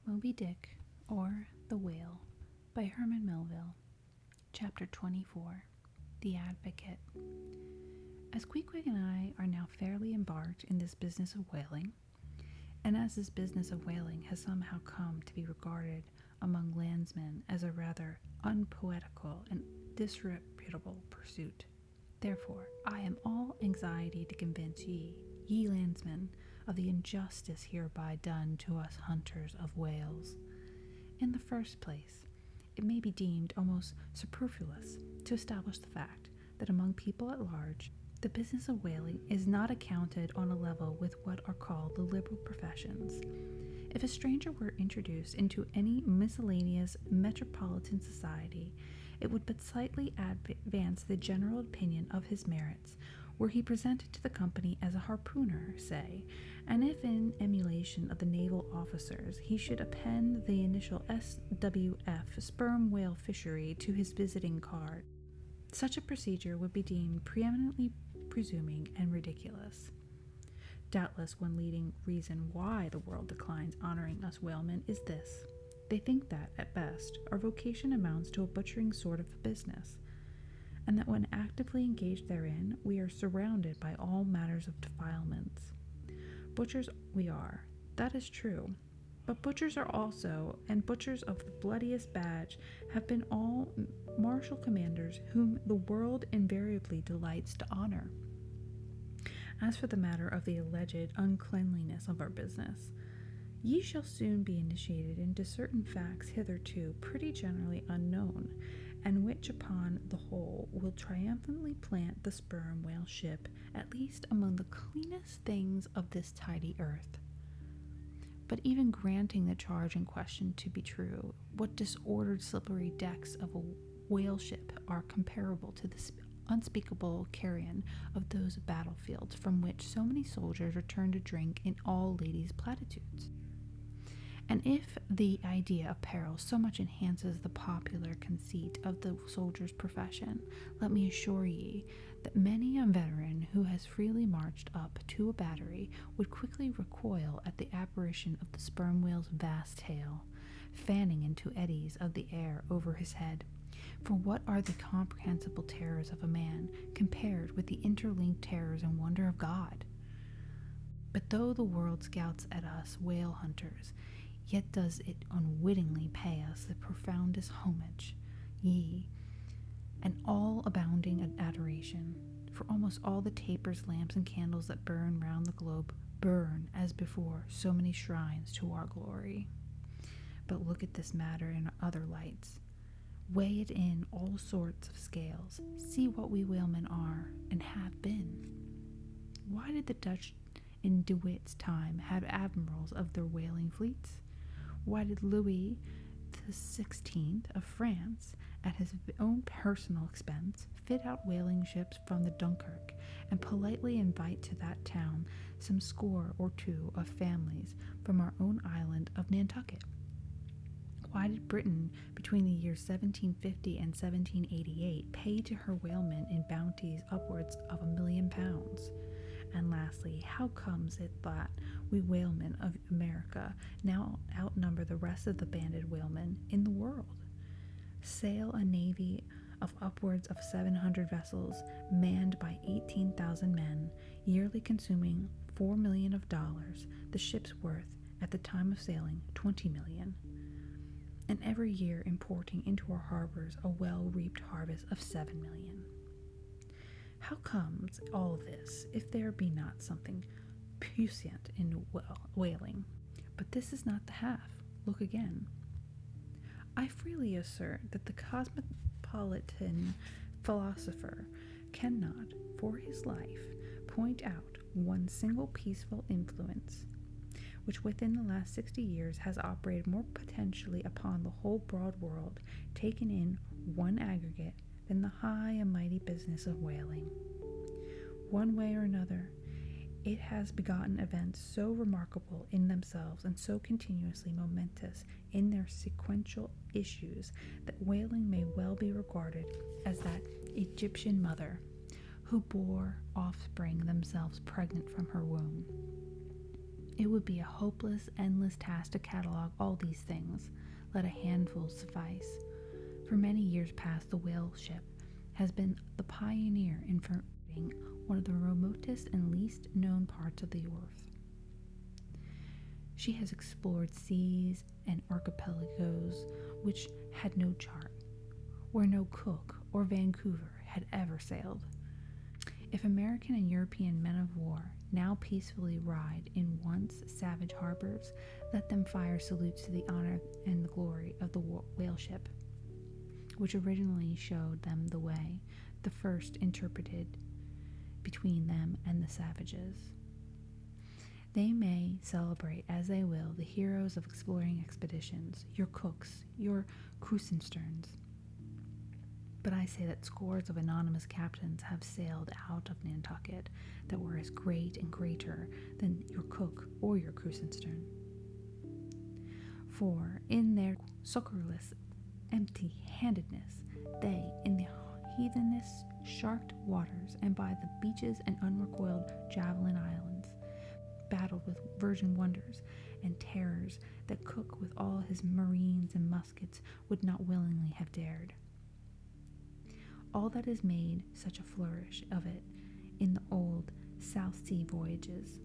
Moby-Dick, or The Whale, by Herman Melville. Chapter 24, The Advocate. As Queequeg and I are now fairly embarked in this business of whaling, and as this business of whaling has somehow come to be regarded among landsmen as a rather unpoetical and disreputable pursuit, therefore I am all anxiety to convince ye landsmen, of the injustice hereby done to us hunters of whales. In the first place, it may be deemed almost superfluous to establish the fact that among people at large, the business of whaling is not accounted on a level with what are called the liberal professions. If a stranger were introduced into any miscellaneous metropolitan society, it would but slightly advance the general opinion of his merits, were he presented to the company as a harpooner, say, and if in emulation of the naval officers he should append the initial SWF sperm whale fishery to his visiting card. Such a procedure would be deemed preeminently presuming and ridiculous. Doubtless one leading reason why the world declines honoring us whalemen is this. They think that, at best, our vocation amounts to a butchering sort of a business, and that when actively engaged therein, we are surrounded by all matters of defilements. Butchers we are, that is true, but butchers are also, and butchers of the bloodiest badge, have been all martial commanders whom the world invariably delights to honor. As for the matter of the alleged uncleanliness of our business, ye shall soon be initiated into certain facts hitherto pretty generally unknown, and which upon the whole will triumphantly plant the sperm whale ship at least among the cleanest things of this tidy earth. But even granting the charge in question to be true, what disordered slippery decks of a whale ship are comparable to the unspeakable carrion of those battlefields from which so many soldiers return to drink in all ladies' platitudes? And if the idea of peril so much enhances the popular conceit of the soldier's profession, let me assure ye that many a veteran who has freely marched up to a battery would quickly recoil at the apparition of the sperm whale's vast tail, fanning into eddies of the air over his head. For what are the comprehensible terrors of a man compared with the interlinked terrors and wonder of God? But though the world scouts at us whale hunters, yet does it unwittingly pay us the profoundest homage, and all abounding adoration, for almost all the tapers, lamps, and candles that burn round the globe burn, as before, so many shrines to our glory. But look at this matter in other lights. Weigh it in all sorts of scales. See what we whalemen are, and have been. Why did the Dutch in De Witt's time have admirals of their whaling fleets? Why did Louis XVI of France, at his own personal expense, fit out whaling ships from the Dunkirk, and politely invite to that town some score or two of families from our own island of Nantucket? Why did Britain, between the years 1750 and 1788, pay to her whalemen in bounties upwards of £1,000,000? And lastly, how comes it that we whalemen of America now outnumber the rest of the banded whalemen in the world? Sail a navy of upwards of 700 vessels, manned by 18,000 men, yearly consuming $4 million, the ship's worth, at the time of sailing, $20 million, and every year importing into our harbors a well-reaped harvest of $7 million. How comes all this, if there be not something puissant in whaling? But this is not the half. Look again. I freely assert that the cosmopolitan philosopher cannot, for his life, point out one single peaceful influence which within the last 60 years has operated more potentially upon the whole broad world, taken in one aggregate, than the high and mighty business of whaling. One way or another, it has begotten events so remarkable in themselves and so continuously momentous in their sequential issues that whaling may well be regarded as that Egyptian mother who bore offspring themselves pregnant from her womb. It would be a hopeless, endless task to catalog all these things. Let a handful suffice. For many years past, the whale ship has been the pioneer in furnishing one of the remotest and least known parts of the earth. She has explored seas and archipelagos which had no chart, where no Cook or Vancouver had ever sailed. If American and European men of war now peacefully ride in once savage harbors, let them fire salutes to the honor and the glory of the whale ship, which originally showed them the way, the first interpreted between them and the savages. They may celebrate as they will the heroes of exploring expeditions, your Cooks, your Krusensterns. But I say that scores of anonymous captains have sailed out of Nantucket that were as great and greater than your Cook or your Krusenstern. For in their succorless empty-handedness, they, in the heathenish sharked waters and by the beaches and unrecoiled javelin islands, battled with virgin wonders and terrors that Cook with all his marines and muskets would not willingly have dared. All that has made such a flourish of it in the old South Sea voyages,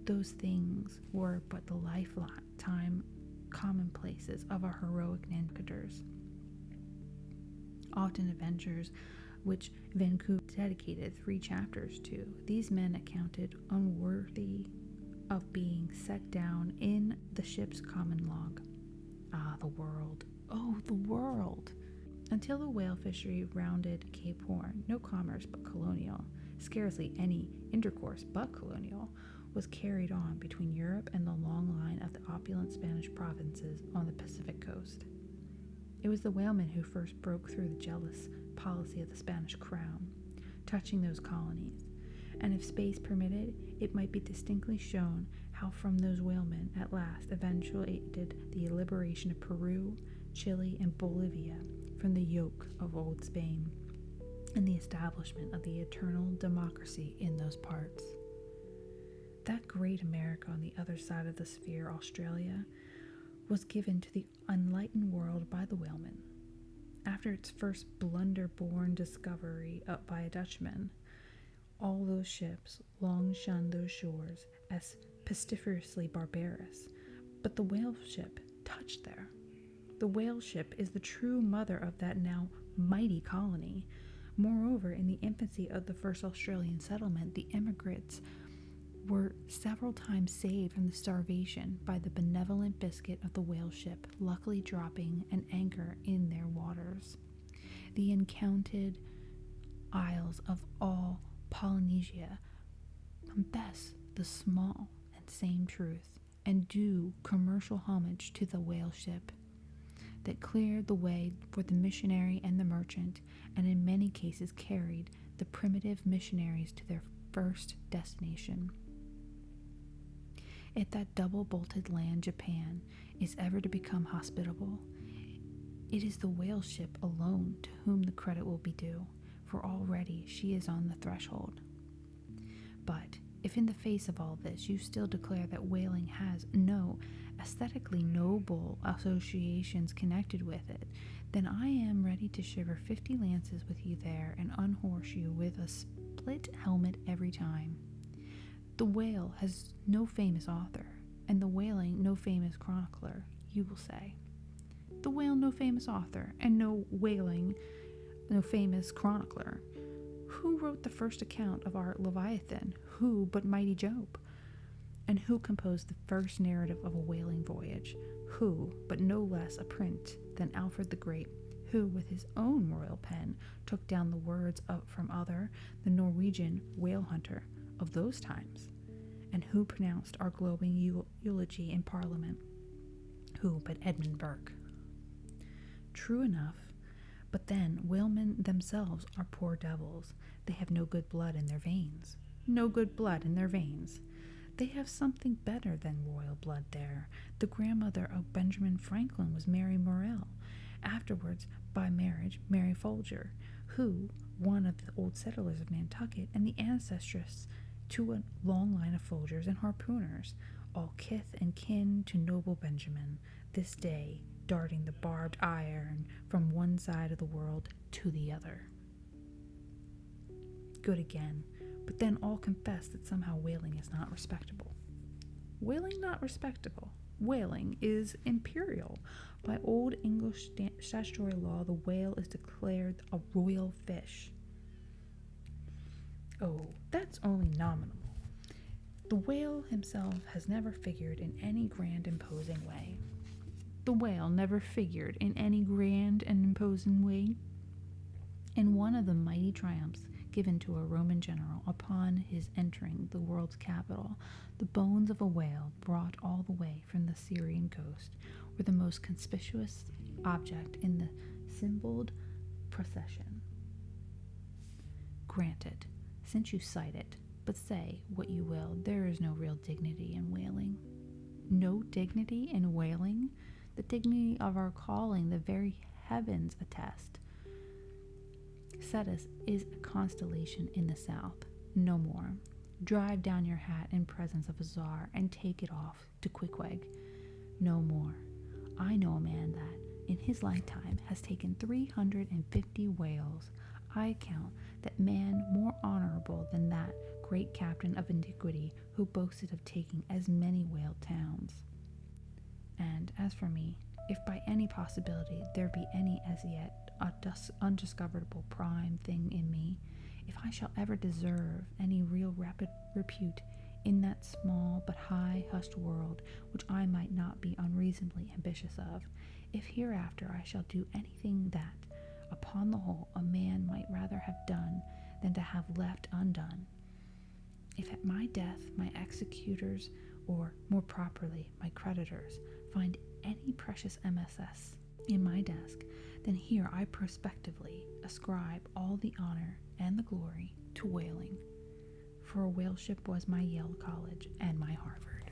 those things were but the lifetime commonplaces of our heroic Nantucketers. Often adventures which Vancouver dedicated 3 chapters to, these men accounted unworthy of being set down in the ship's common log. Ah, the world! Oh, the world! Until the whale fishery rounded Cape Horn, no commerce but colonial, scarcely any intercourse but colonial, was carried on between Europe and the long line of the opulent Spanish provinces on the Pacific coast. It was the whalemen who first broke through the jealous policy of the Spanish crown, touching those colonies, and if space permitted, it might be distinctly shown how from those whalemen at last eventuated the liberation of Peru, Chile, and Bolivia from the yoke of old Spain, and the establishment of the eternal democracy in those parts. That great America on the other side of the sphere, Australia, was given to the enlightened world by the whalemen. After its first blunder-born discovery by a Dutchman, all those ships long shunned those shores as pestiferously barbarous, but the whale ship touched there. The whale ship is the true mother of that now mighty colony. Moreover, in the infancy of the first Australian settlement, the emigrants were several times saved from the starvation by the benevolent biscuit of the whale ship, luckily dropping an anchor in their waters. The encountered isles of all Polynesia confess the small and same truth, and do commercial homage to the whale ship that cleared the way for the missionary and the merchant, and in many cases carried the primitive missionaries to their first destination. If that double-bolted land, Japan, is ever to become hospitable, it is the whale ship alone to whom the credit will be due, for already she is on the threshold. But if in the face of all this you still declare that whaling has no aesthetically noble associations connected with it, then I am ready to shiver 50 lances with you there and unhorse you with a split helmet every time. The whale has no famous author, and the whaling no famous chronicler, you will say. The whale no famous author, and no whaling no famous chronicler. Who wrote the first account of our Leviathan? Who but mighty Job? And who composed the first narrative of a whaling voyage? Who, but no less a prince than Alfred the Great, who with his own royal pen took down the words from other, the Norwegian whale hunter of those times, and who pronounced our glowing eulogy in Parliament? Who but Edmund Burke? True enough, but then whalemen themselves are poor devils. They have no good blood in their veins. No good blood in their veins. They have something better than royal blood there. The grandmother of Benjamin Franklin was Mary Morell, afterwards, by marriage, Mary Folger, who, one of the old settlers of Nantucket, and the ancestress to a long line of Folgers and harpooners, all kith and kin to noble Benjamin, this day darting the barbed iron from one side of the world to the other. Good again, but then all confess that somehow whaling is not respectable. Whaling not respectable. Whaling is imperial. By old English statutory law, the whale is declared a royal fish. Oh, that's only nominal. The whale himself has never figured in any grand imposing way. The whale never figured in any grand and imposing way. In one of the mighty triumphs given to a Roman general upon his entering the world's capital, the bones of a whale brought all the way from the Syrian coast were the most conspicuous object in the symboled procession. Granted, since you cite it, but say what you will, there is no real dignity in whaling. No dignity in whaling? The dignity of our calling, the very heavens attest. Cetus is a constellation in the south, no more. Drive down your hat in presence of a czar and take it off to Queequeg, no more. I know a man that, in his lifetime, has taken 350 whales. I count that man more honorable than that great captain of antiquity who boasted of taking as many whale towns. And as for me, if by any possibility there be any as yet undiscoverable prime thing in me, if I shall ever deserve any real repute in that small but high-hushed world which I might not be unreasonably ambitious of, if hereafter I shall do anything that, upon the whole, a man might rather have done than to have left undone, if at my death my executors, or more properly my creditors, find any precious MSS in my desk, then here I prospectively ascribe all the honor and the glory to whaling, for a whale ship was my Yale College and my Harvard.